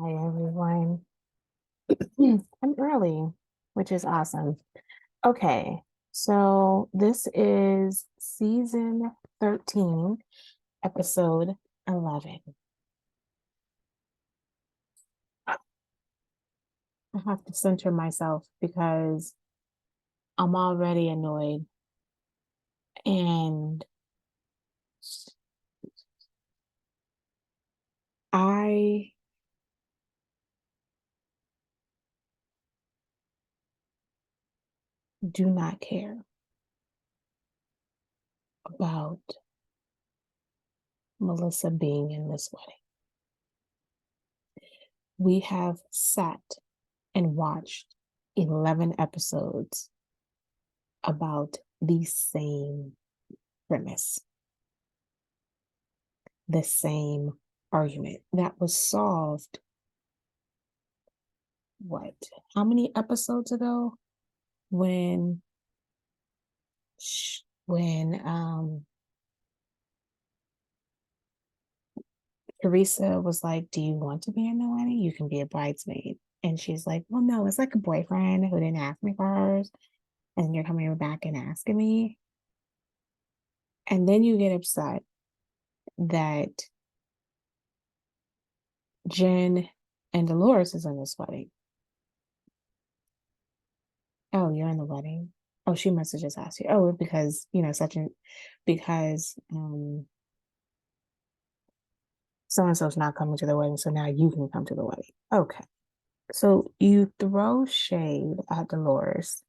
Hi, everyone. I'm early, which is awesome. Okay, so this is season 13, episode 11. I have to center myself because I'm already annoyed and I do not care about Melissa being in this wedding. We have sat and watched 11 episodes about the same premise, the same argument that was solved. What? How many episodes ago? When when Teresa was like, "Do you want to be in the wedding? You can be a bridesmaid." And she's like, "Well, no, it's like a boyfriend who didn't ask me first, and you're coming back and asking me." And then you get upset that Jen and Dolores is in this wedding. Oh, you're in the wedding. Oh, she must have just asked you. Oh, because such a because so and so's not coming to the wedding, so now you can come to the wedding. Okay. So you throw shade at Dolores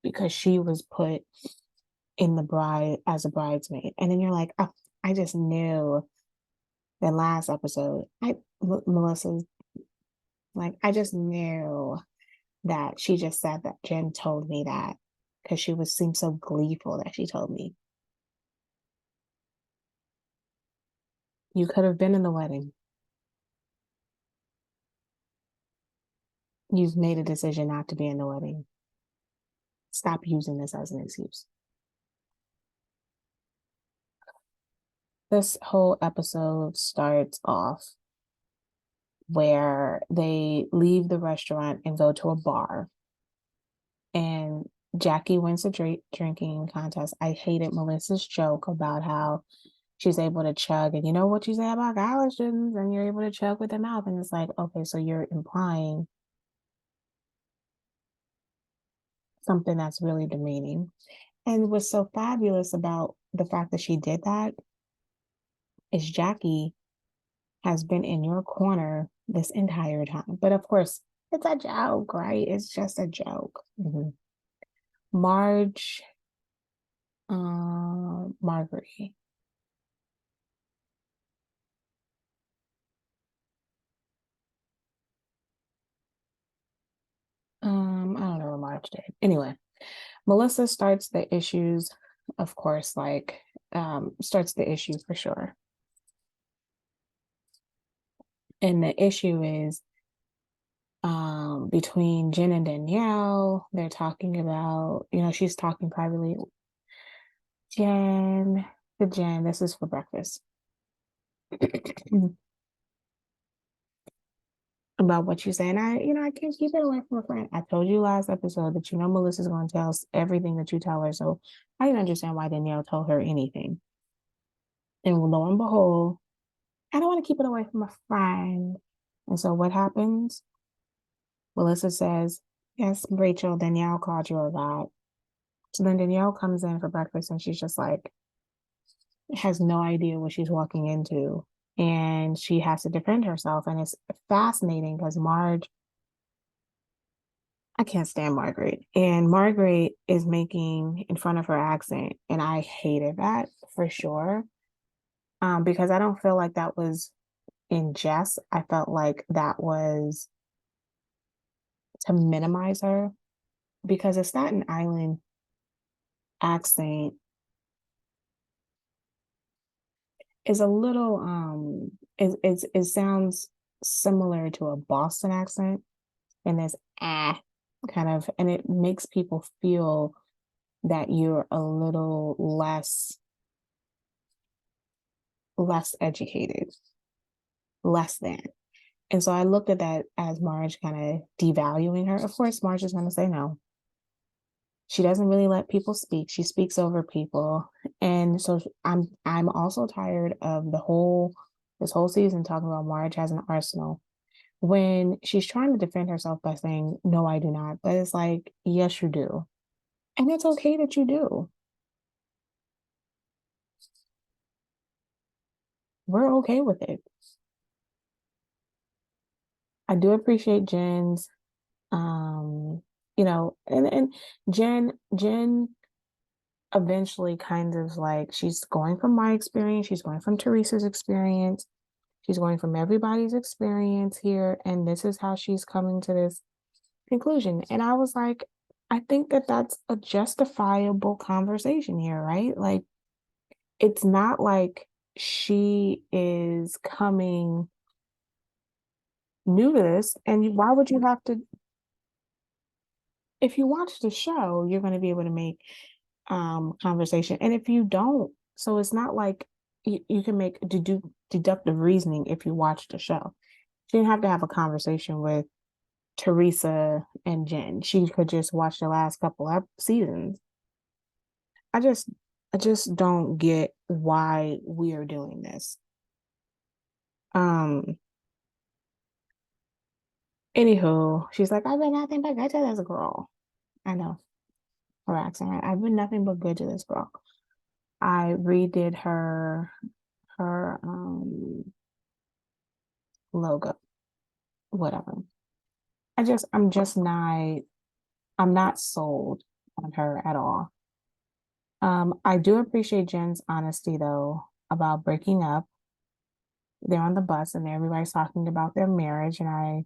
because she was put in the bride as a bridesmaid. And then you're like, oh, I just knew the last episode. Melissa's like, I just knew that she just said that Jen told me that because she was seemed so gleeful that she told me. You could have been in the wedding. You've made a decision not to be in the wedding. Stop using this as an excuse. This whole episode starts off where they leave the restaurant and go to a bar. And Jackie wins the drinking contest. I hated Melissa's joke about how she's able to chug. And you know what you say about college students, and you're able to chug with the mouth. And it's like, okay, so you're implying something that's really demeaning. And what's so fabulous about the fact that she did that is Jackie has been in your corner this entire time. But of course, it's a joke, right? It's just a joke. Mm-hmm. Marge, Marguerite. I don't know what Marge did. Anyway, Melissa starts the issues, of course, starts the issue for sure. And the issue is between Jen and Danielle. They're talking about, she's talking privately. Jen, this is for breakfast. About what you say. And I can't keep it away from a friend. I told you last episode that Melissa's going to tell us everything that you tell her. So I didn't understand why Danielle told her anything. And lo and behold, I don't want to keep it away from a friend. And so what happens? Melissa says, yes, Rachel, Danielle called you a lot. So then Danielle comes in for breakfast and she's just like, has no idea what she's walking into. And she has to defend herself. And it's fascinating because I can't stand Margaret. And Margaret is making in front of her accent. And I hated that for sure. Because I don't feel like that was in jest. I felt like that was to minimize her because a Staten Island accent is a little it sounds similar to a Boston accent and there's kind of, and it makes people feel that you're a little less educated, less than. And so I looked at that as Marge kind of devaluing her. Of course, Marge is going to say no. She doesn't really let people speak. She speaks over people. And so I'm also tired of this whole season talking about Marge has an arsenal when she's trying to defend herself by saying, "No, I do not." But it's like, "Yes, you do." And it's okay that you do. We're okay with it. I do appreciate Jen's and Jen eventually kind of like she's going from my experience, she's going from Teresa's experience, she's going from everybody's experience here, and this is how she's coming to this conclusion. And I was like, I think that that's a justifiable conversation here, right? Like, it's not like she is coming new to this. And why would you have to, if you watch the show, you're going to be able to make conversation. And if you don't, so it's not like you can make deductive reasoning if you watch the show. She didn't have to have a conversation with Teresa and Jen. She could just watch the last couple of seasons. I just I just don't get why we are doing this. Um Anywho, she's like, I've been nothing but good to this girl. I know her accent, right? I've been nothing but good to this girl. I redid her logo, whatever. I'm not sold on her at all. I do appreciate Jen's honesty though about breaking up. They're on the bus and everybody's talking about their marriage, and I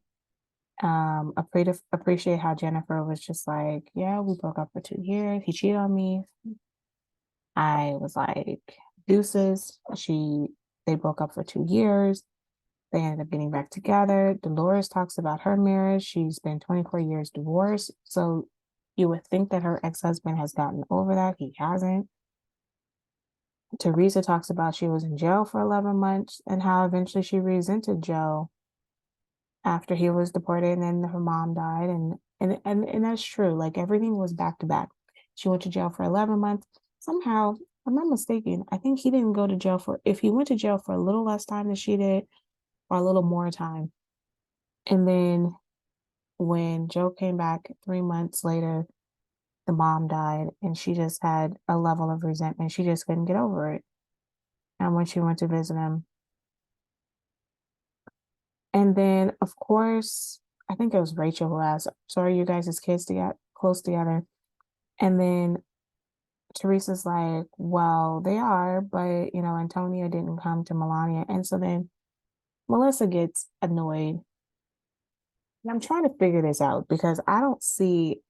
appreciate how Jennifer was just like, yeah, we broke up for 2 years. He cheated on me. I was like, deuces. They broke up for 2 years. They ended up getting back together. Dolores talks about her marriage. She's been 24 years divorced. So you would think that her ex-husband has gotten over that. He hasn't. Teresa talks about she was in jail for 11 months and how eventually she resented Joe after he was deported and then her mom died. And that's true. Like everything was back to back. She went to jail for 11 months. Somehow, if I'm not mistaken, I think he didn't go to jail if he went to jail for a little less time than she did or a little more time. And then when Joe came back 3 months later, the mom died and she just had a level of resentment. She just couldn't get over it. And when she went to visit him, and then of course, I think it was Rachel who asked, so are you guys' kids to get close together? And then Teresa's like, well, they are, but Antonia didn't come to Melania. And so then Melissa gets annoyed. And I'm trying to figure this out because I don't see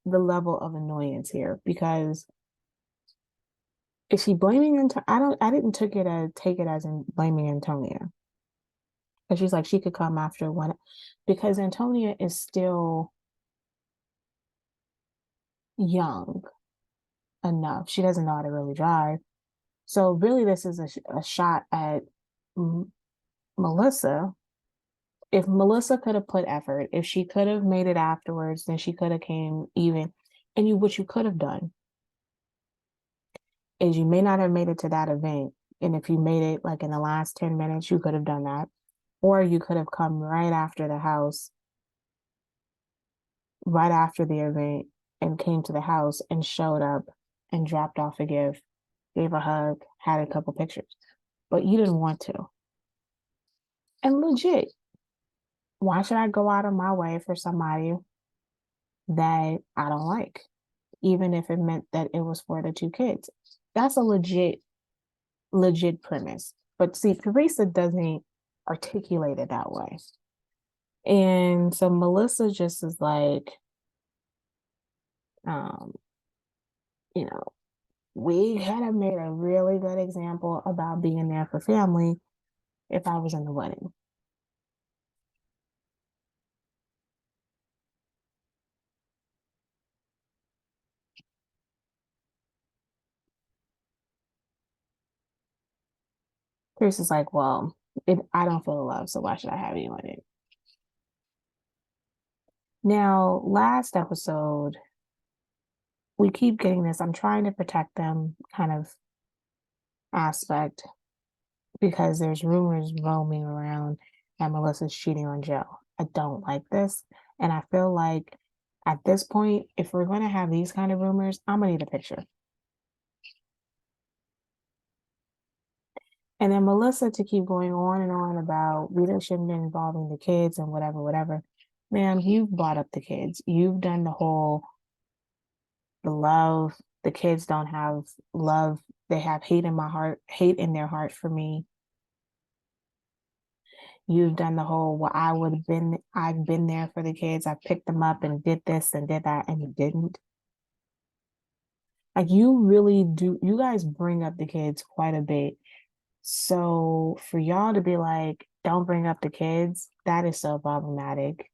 the level of annoyance here because is she blaming I didn't take it as in blaming Antonia. Because she's like she could come after one because Antonia is still young enough. She doesn't know how to really drive. So really this is a shot at Melissa. If Melissa could have put effort, if she could have made it afterwards, then she could have came even. And what you could have done is you may not have made it to that event. And if you made it like in the last 10 minutes, you could have done that. Or you could have come right after the house, right after the event, and came to the house and showed up and dropped off a gift, gave a hug, had a couple pictures. But you didn't want to. And legit, why should I go out of my way for somebody that I don't like, even if it meant that it was for the two kids? That's a legit premise. But see, Teresa doesn't articulate it that way. And so Melissa just is like, um, you know, we had have made a really good example about being there for family if I was in the wedding. Teresa's like, well, I don't feel love, so why should I have you in it? Now, last episode, we keep getting this. I'm trying to protect them kind of aspect because there's rumors roaming around that Melissa's cheating on Joe. I don't like this. And I feel like at this point, if we're going to have these kind of rumors, I'm going to need a picture. And then Melissa to keep going on and on about we shouldn't be involving the kids and whatever, whatever. Ma'am, you've brought up the kids. You've done the love. The kids don't have love. They have hate in their heart for me. You've done the whole, well, I've been there for the kids. I picked them up and did this and did that, and you didn't. Like you really do, you guys bring up the kids quite a bit. So for y'all to be like, don't bring up the kids, that is so problematic.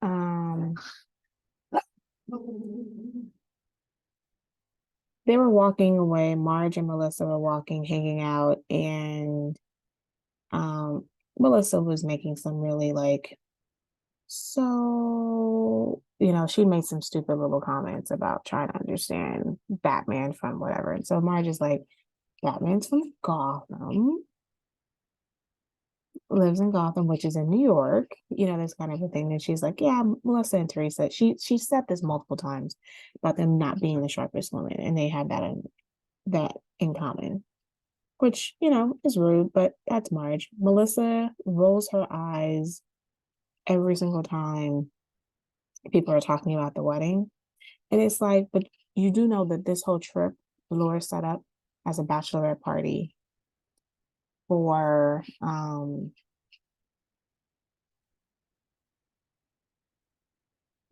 Um, they were walking away. Marge and Melissa were walking, hanging out, and Melissa was making some really like, so, she made some stupid little comments about trying to understand Batman from whatever. And so Marge is like, Batman's from Gotham, lives in Gotham, which is in New York, this kind of a thing. And she's like, yeah, Melissa and Teresa, she said this multiple times about them not being the sharpest women, and they have that in common, which, is rude, but that's Marge. Melissa rolls her eyes every single time people are talking about the wedding. And it's like, but you do know that this whole trip, Laura set up as a bachelorette party for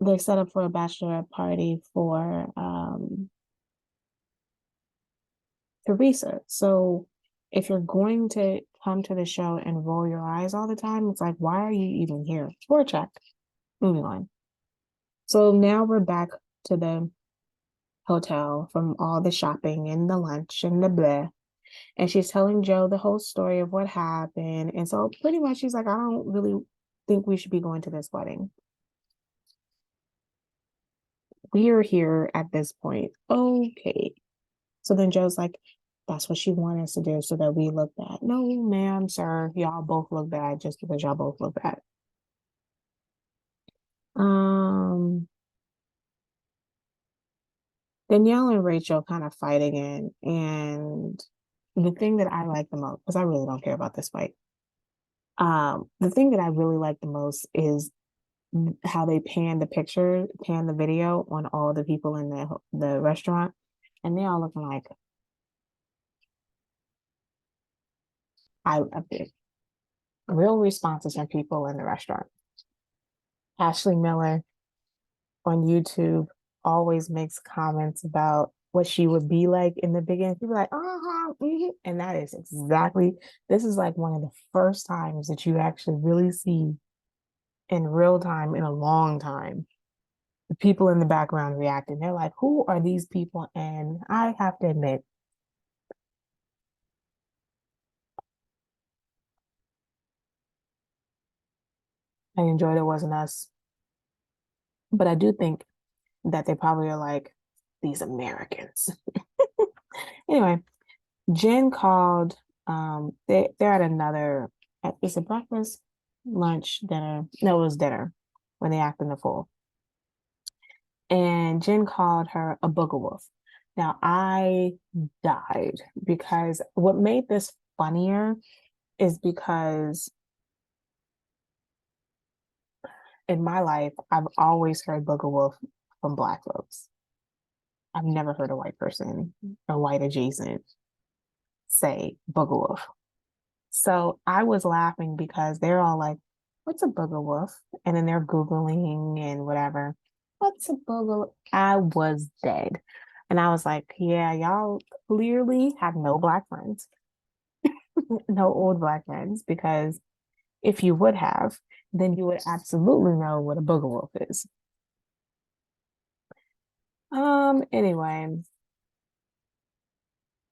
they set up for a bachelorette party for Teresa. So if you're going to come to the show and roll your eyes all the time, it's like, why are you even here? For a check. Moving on. So now we're back to the hotel from all the shopping and the lunch and the bleh. And she's telling Joe the whole story of what happened. And so pretty much she's like, I don't really think we should be going to this wedding. We are here at this point. Okay. So then Joe's like, that's what she wanted us to do so that we look bad. No, ma'am, sir. Y'all both look bad just because y'all both look bad. Danielle and Rachel kind of fight again. And the thing that I like the most, because I really don't care about this fight. The thing that I really like the most is how they pan the video on all the people in the restaurant, and they all looking like I real responses from people in the restaurant. Ashley Miller on YouTube always makes comments about what she would be like in the beginning. People like, and that is exactly, this is like one of the first times that you actually really see in real time in a long time the people in the background reacting. They're like, who are these people? And I have to admit, I enjoyed It Wasn't Us. But I do think that they probably are like, these Americans. Anyway, Jen called, they're at another, is it breakfast, lunch, dinner? No, it was dinner when they act in the fool. And Jen called her a booger wolf. Now I died because what made this funnier is because in my life, I've always heard booger wolf from Black folks. I've never heard a white person or white adjacent say booger wolf. So I was laughing because they're all like, what's a booger wolf? And then they're Googling and whatever. What's a booger? I was dead. And I was like, yeah, y'all clearly have no Black friends, no old Black friends, because if you would have, then you would absolutely know what a booger wolf is. Anyway,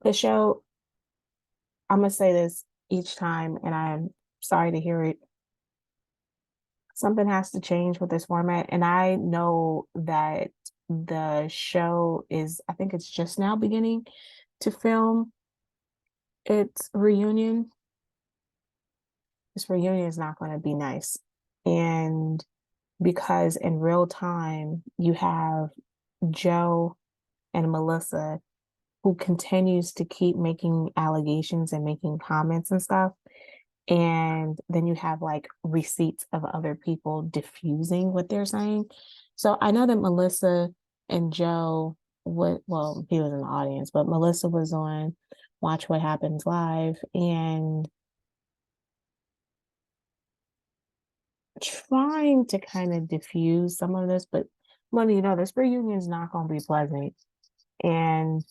the show, I'm gonna say this each time, and I'm sorry to hear it. Something has to change with this format, and I know that the show is, I think it's just now beginning to film its reunion. This reunion is not going to be nice. And because in real time, you have Joe and Melissa who continues to keep making allegations and making comments and stuff. And then you have like receipts of other people diffusing what they're saying. So I know that Melissa and Joe would, well, he was in the audience, but Melissa was on Watch What Happens Live and trying to kind of diffuse some of this, but well, you know, this reunion is not going to be pleasant. And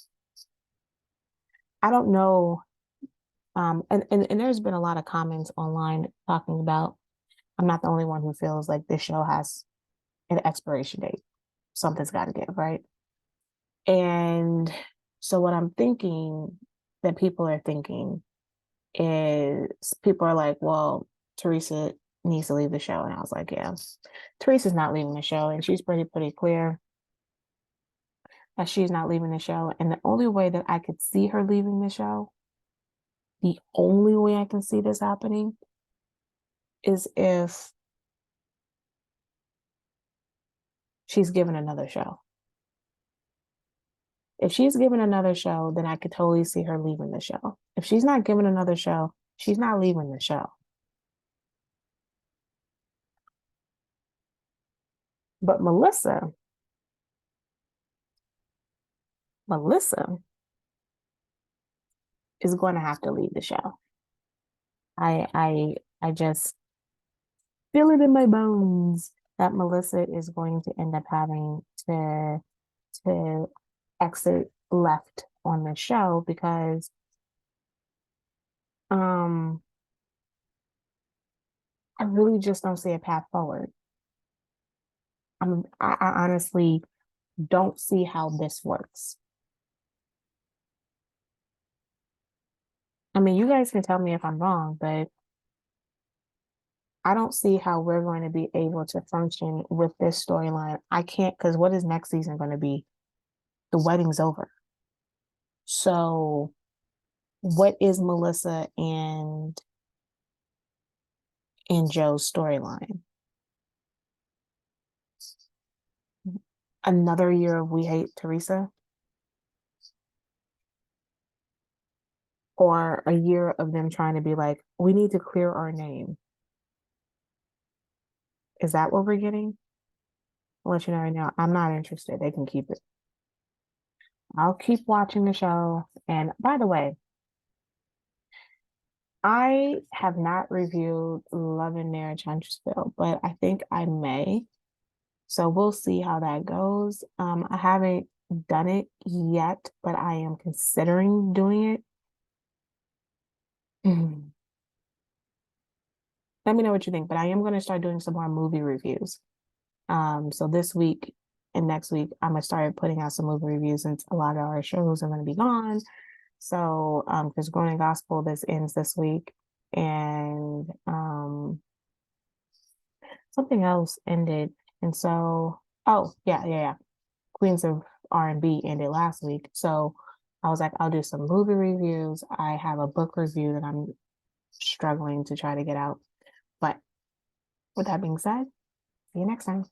I don't know. And there's been a lot of comments online talking about I'm not the only one who feels like this show has an expiration date. Something's got to give, right? And so what I'm thinking that people are thinking is people are like, well, Teresa needs to leave the show. And I was like, yeah, Teresa's not leaving the show. And she's pretty clear that she's not leaving the show. And the only way that I could see her leaving the show, the only way I can see this happening is if she's given another show. If she's given another show, then I could totally see her leaving the show. If she's not given another show, she's not leaving the show. But Melissa is going to have to leave the show. I just feel it in my bones that Melissa is going to end up having to exit left on the show because um I really just don't see a path forward. I honestly don't see how this works. I mean, you guys can tell me if I'm wrong, but I don't see how we're going to be able to function with this storyline. I can't, because what is next season going to be? The wedding's over. So, what is Melissa and Joe's storyline? Another year of We Hate Teresa, or a year of them trying to be like, we need to clear our name. Is that what we're getting? I'll let you know right now. I'm not interested. They can keep it. I'll keep watching the show. And by the way, I have not reviewed Love and Marriage Huntersville, but I think I may. So we'll see how that goes. I haven't done it yet, but I am considering doing it. Let me know what you think, but I am going to start doing some more movie reviews. So this week and next week, I'm gonna start putting out some movie reviews since a lot of our shows are gonna be gone. So, because Growing Gospel, this ends this week, and something else ended, and so oh yeah, Queens of R&B ended last week. So I was like, I'll do some movie reviews. I have a book review that I'm struggling to try to get out. But with that being said, see you next time.